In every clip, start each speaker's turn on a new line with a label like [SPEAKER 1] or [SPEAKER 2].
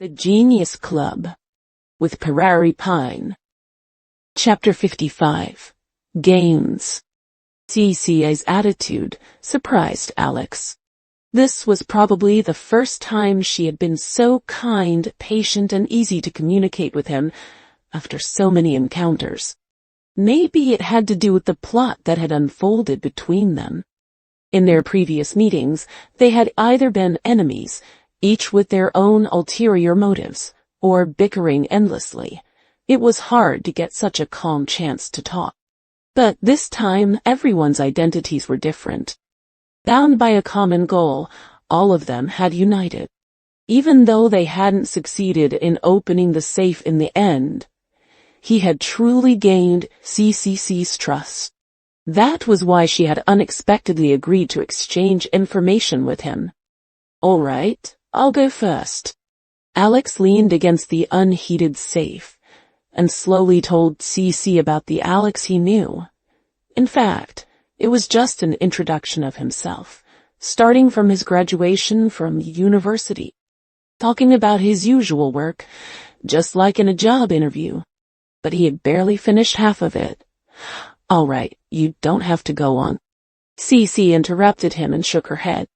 [SPEAKER 1] The Genius Club with Prairie Pine. Chapter 55. Games. CCA's attitude surprised Alex. This was probably the first time she had been so kind, patient, and easy to communicate with him after so many encounters. Maybe it had to do with the plot that had unfolded between them. In their previous meetings, they had either been enemies, each with their own ulterior motives, or bickering endlessly. It was hard to get such a calm chance to talk. But this time, everyone's identities were different. Bound by a common goal, all of them had united. Even though they hadn't succeeded in opening the safe in the end, he had truly gained CCC's trust. That was why she had unexpectedly agreed to exchange information with him. All right, I'll go first. Alex leaned against the unheated safe and slowly told CC about the Alex he knew. In fact, it was just an introduction of himself, starting from his graduation from university, talking about his usual work, just like in a job interview. But he had barely finished half of it. All right, you don't have to go on. CC interrupted him and shook her head.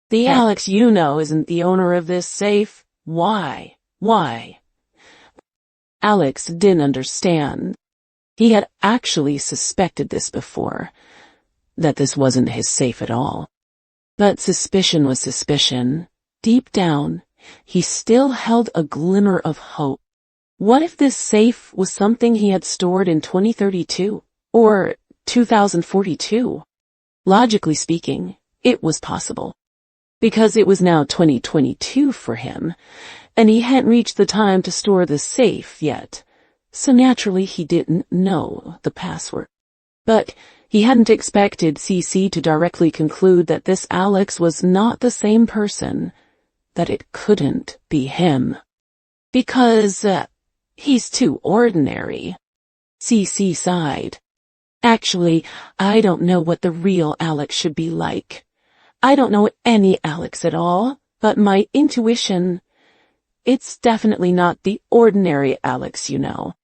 [SPEAKER 1] The Alex you know isn't the owner of this safe. Why? Alex didn't understand. He had actually suspected this before, that this wasn't his safe at all. But suspicion was suspicion. Deep down, he still held a glimmer of hope. What if this safe was something he had stored in 2032? Or 2042? Logically speaking, it was possible. Because it was now 2022 for him, and he hadn't reached the time to store the safe yet, so naturally he didn't know the password. But he hadn't expected CC to directly conclude that this Alex was not the same person, that it couldn't be him. Because, he's too ordinary. CC sighed. Actually, I don't know what the real Alex should be like. I don't know any Alex at all, but my intuition, it's definitely not the ordinary Alex you know.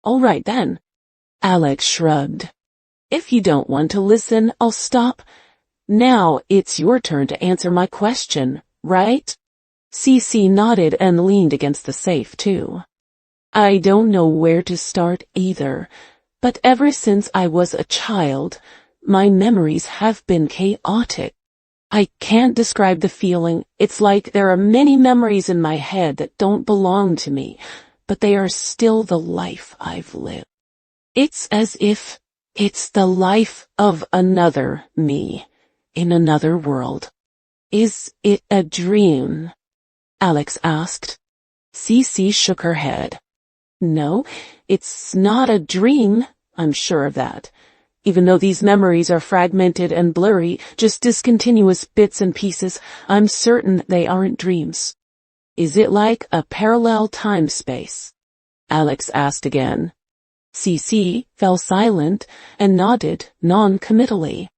[SPEAKER 1] All right then. Alex shrugged. If you don't want to listen, I'll stop. Now it's your turn to answer my question, right? CC nodded and leaned against the safe too. I don't know where to start either, but ever since I was a child, my memories have been chaotic. I can't describe the feeling. It's like there are many memories in my head that don't belong to me, but they are still the life I've lived. It's as if it's the life of another me, in another world. Is it a dream? Alex asked. CC shook her head. No, it's not a dream, I'm sure of that. Even though these memories are fragmented and blurry, just discontinuous bits and pieces, I'm certain they aren't dreams. Is it like a parallel time-space? Alex asked again. CC fell silent and nodded non-committally.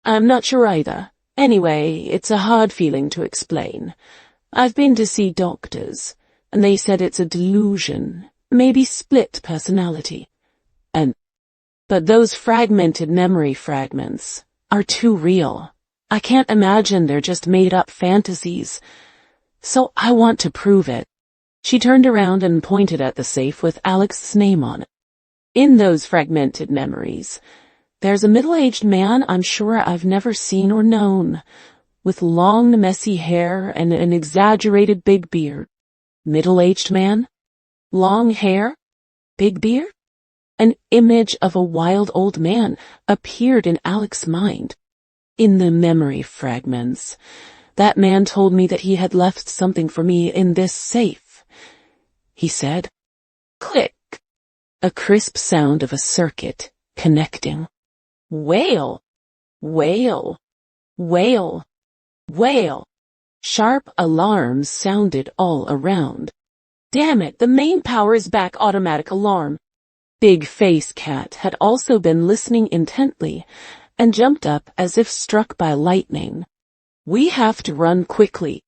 [SPEAKER 1] I'm not sure either. Anyway, it's a hard feeling to explain. I've been to see doctors, and they said it's a delusion, maybe split personality. But those fragmented memory fragments are too real. I can't imagine they're just made-up fantasies. So I want to prove it. She turned around and pointed at the safe with Alex's name on it. In those fragmented memories, there's a middle-aged man I'm sure I've never seen or known, with long, messy hair and an exaggerated big beard. Middle-aged man? Long hair? Big beard? An image of a wild old man appeared in Alex's mind. In the memory fragments, that man told me that he had left something for me in this safe. He said, click, a crisp sound of a circuit connecting. Wail, wail, wail, wail. Sharp alarms sounded all around. Damn it, the main power is back. Automatic alarm. Big Face Cat had also been listening intently and jumped up as if struck by lightning. We have to run quickly.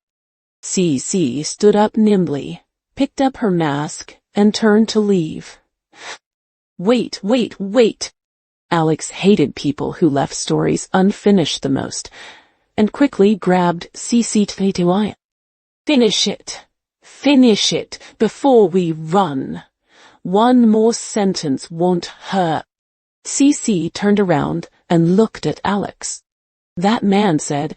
[SPEAKER 1] CC stood up nimbly picked up her mask, and turned to leave. Wait. Alex hated people who left stories unfinished the most, and quickly grabbed CC22. Finish it, before we run. One more sentence won't hurt. CC turned around and looked at Alex. That man said,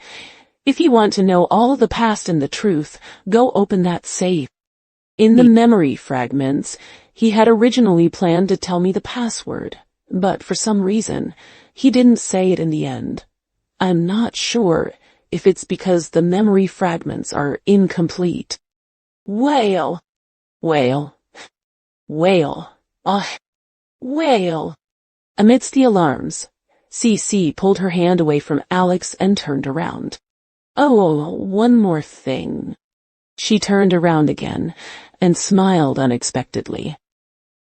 [SPEAKER 1] "If you want to know all the past and the truth, go open that safe." In the memory fragments, he had originally planned to tell me the password, but for some reason, he didn't say it in the end. I'm not sure if it's because the memory fragments are incomplete. Whale. Amidst the alarms, CC pulled her hand away from Alex and turned around. Oh, one more thing. She turned around again and smiled unexpectedly.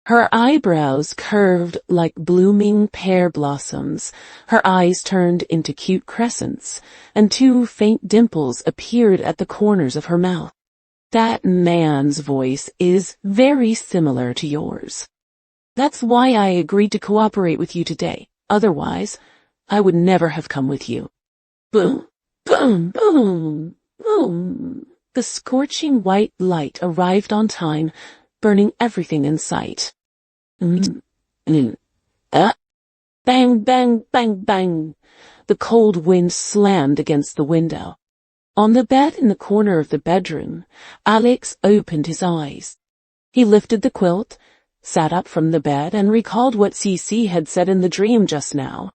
[SPEAKER 1] Her eyebrows curved like blooming pear blossoms, her eyes turned into cute crescents, and 2 faint dimples appeared at the corners of her mouth. That man's voice is very similar to yours. That's why I agreed to cooperate with you today. Otherwise, I would never have come with you. Boom, boom, boom, boom. The scorching white light arrived on time, burning everything in sight. Bang, bang, bang, bang. The cold wind slammed against the window. On the bed in the corner of the bedroom, Alex opened his eyes. He lifted the quilt, sat up from the bed, and recalled what CC had said in the dream just now.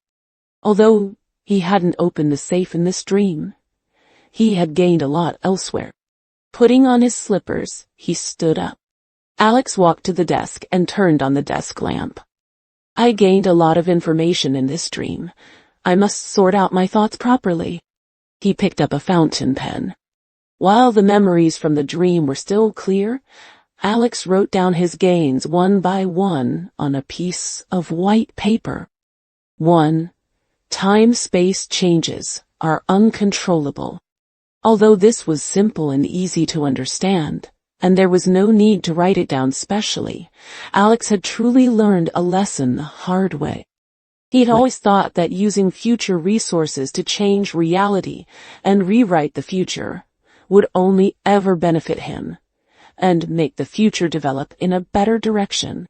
[SPEAKER 1] Although he hadn't opened the safe in this dream, he had gained a lot elsewhere. Putting on his slippers, he stood up. Alex walked to the desk and turned on the desk lamp. I gained a lot of information in this dream. I must sort out my thoughts properly. He picked up a fountain pen. While the memories from the dream were still clear, Alex wrote down his gains one by one on a piece of white paper. 1. Time-space changes are uncontrollable. Although this was simple and easy to understand, and there was no need to write it down specially, Alex had truly learned a lesson the hard way. He had always thought that using future resources to change reality and rewrite the future would only ever benefit him and make the future develop in a better direction.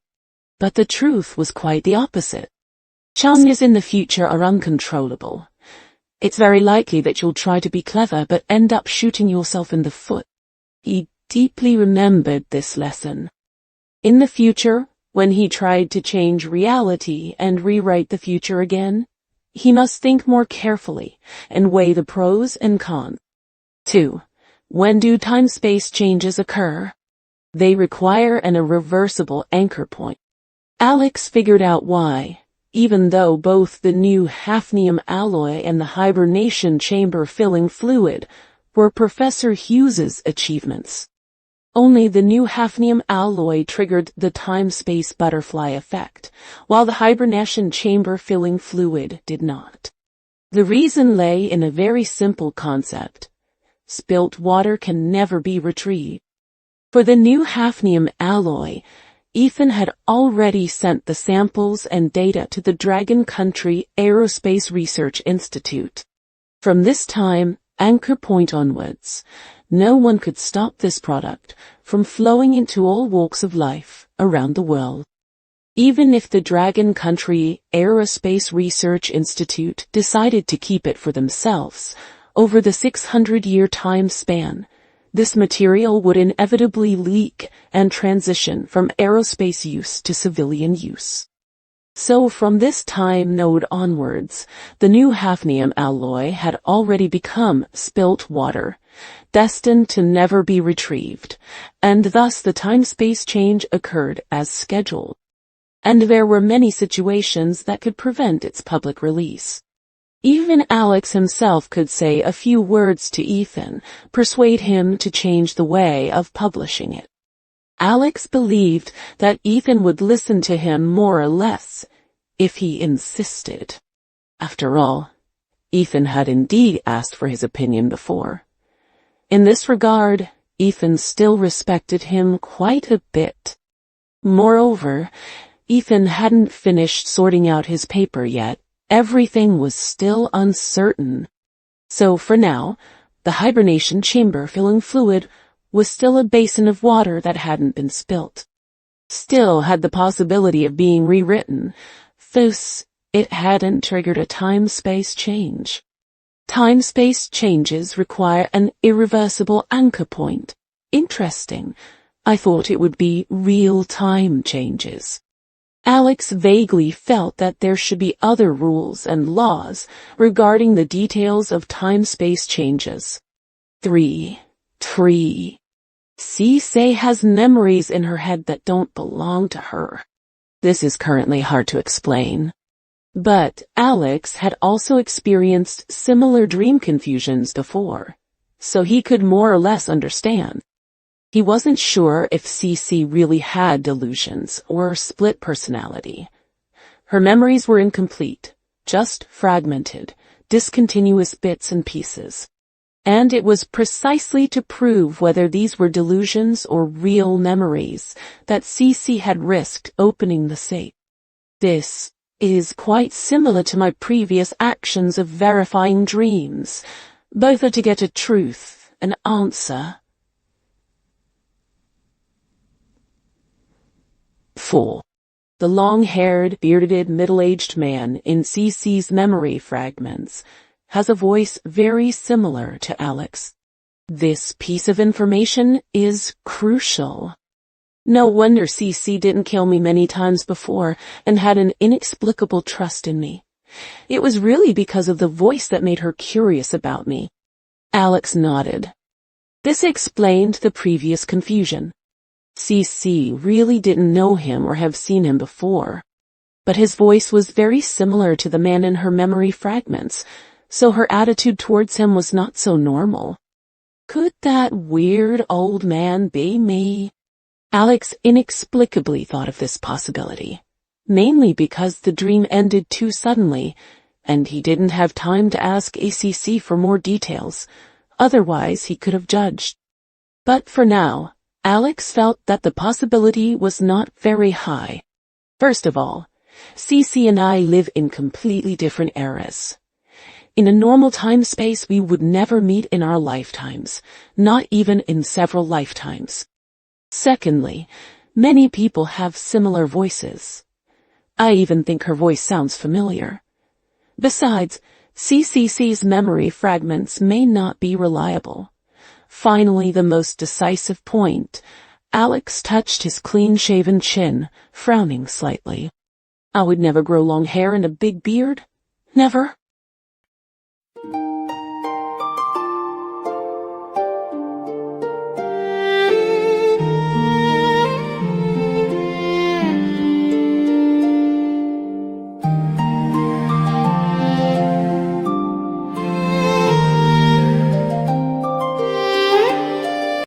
[SPEAKER 1] But the truth was quite the opposite. Changes in the future are uncontrollable. It's very likely that you'll try to be clever but end up shooting yourself in the foot. He deeply remembered this lesson. In the future, when he tried to change reality and rewrite the future again, he must think more carefully and weigh the pros and cons. 2. When do time-space changes occur? They require an irreversible anchor point. Alex figured out why, even though both the new hafnium alloy and the hibernation chamber filling fluid were Professor Hughes's achievements. Only the new hafnium alloy triggered the time-space butterfly effect, while the hibernation chamber filling fluid did not. The reason lay in a very simple concept. Spilt water can never be retrieved. For the new hafnium alloy, Ethan had already sent the samples and data to the Dragon Country Aerospace Research Institute. From this time, anchor point onwards, no one could stop this product from flowing into all walks of life around the world. Even if the Dragon Country Aerospace Research Institute decided to keep it for themselves, over the 600-year time span, this material would inevitably leak and transition from aerospace use to civilian use. So from this time node onwards, the new hafnium alloy had already become spilt water, destined to never be retrieved, and thus the time-space change occurred as scheduled. And there were many situations that could prevent its public release. Even Alex himself could say a few words to Ethan, persuade him to change the way of publishing it. Alex believed that Ethan would listen to him more or less, if he insisted. After all, Ethan had indeed asked for his opinion before. In this regard, Ethan still respected him quite a bit. Moreover, Ethan hadn't finished sorting out his paper yet. Everything was still uncertain. So for now, the hibernation chamber filling fluid was still a basin of water that hadn't been spilt. Still had the possibility of being rewritten, thus it hadn't triggered a time-space change. Time-space changes require an irreversible anchor point. Interesting. I thought it would be real-time changes. Alex vaguely felt that there should be other rules and laws regarding the details of time-space changes. 3. Cece has memories in her head that don't belong to her. This is currently hard to explain. But Alex had also experienced similar dream confusions before, so he could more or less understand. He wasn't sure if Cece really had delusions or split personality. Her memories were incomplete, just fragmented, discontinuous bits and pieces. And it was precisely to prove whether these were delusions or real memories that Cece had risked opening the safe. This is quite similar to my previous actions of verifying dreams. Both are to get a truth, an answer. 4. The long-haired, bearded, middle-aged man in Cece's memory fragments has a voice very similar to Alex. This piece of information is crucial. No wonder Cece didn't kill me many times before and had an inexplicable trust in me. It was really because of the voice that made her curious about me. Alex nodded. This explained the previous confusion. Cece really didn't know him or have seen him before, but his voice was very similar to the man in her memory fragments, so her attitude towards him was not so normal. Could that weird old man be me? Alex inexplicably thought of this possibility, mainly because the dream ended too suddenly, and he didn't have time to ask ACC for more details. Otherwise, he could have judged. But for now, Alex felt that the possibility was not very high. First of all, Cece and I live in completely different eras. In a normal time-space, we would never meet in our lifetimes, not even in several lifetimes. Secondly, many people have similar voices. I even think her voice sounds familiar. Besides, CCC's memory fragments may not be reliable. Finally, the most decisive point, Alex touched his clean-shaven chin, frowning slightly. I would never grow long hair and a big beard. Never.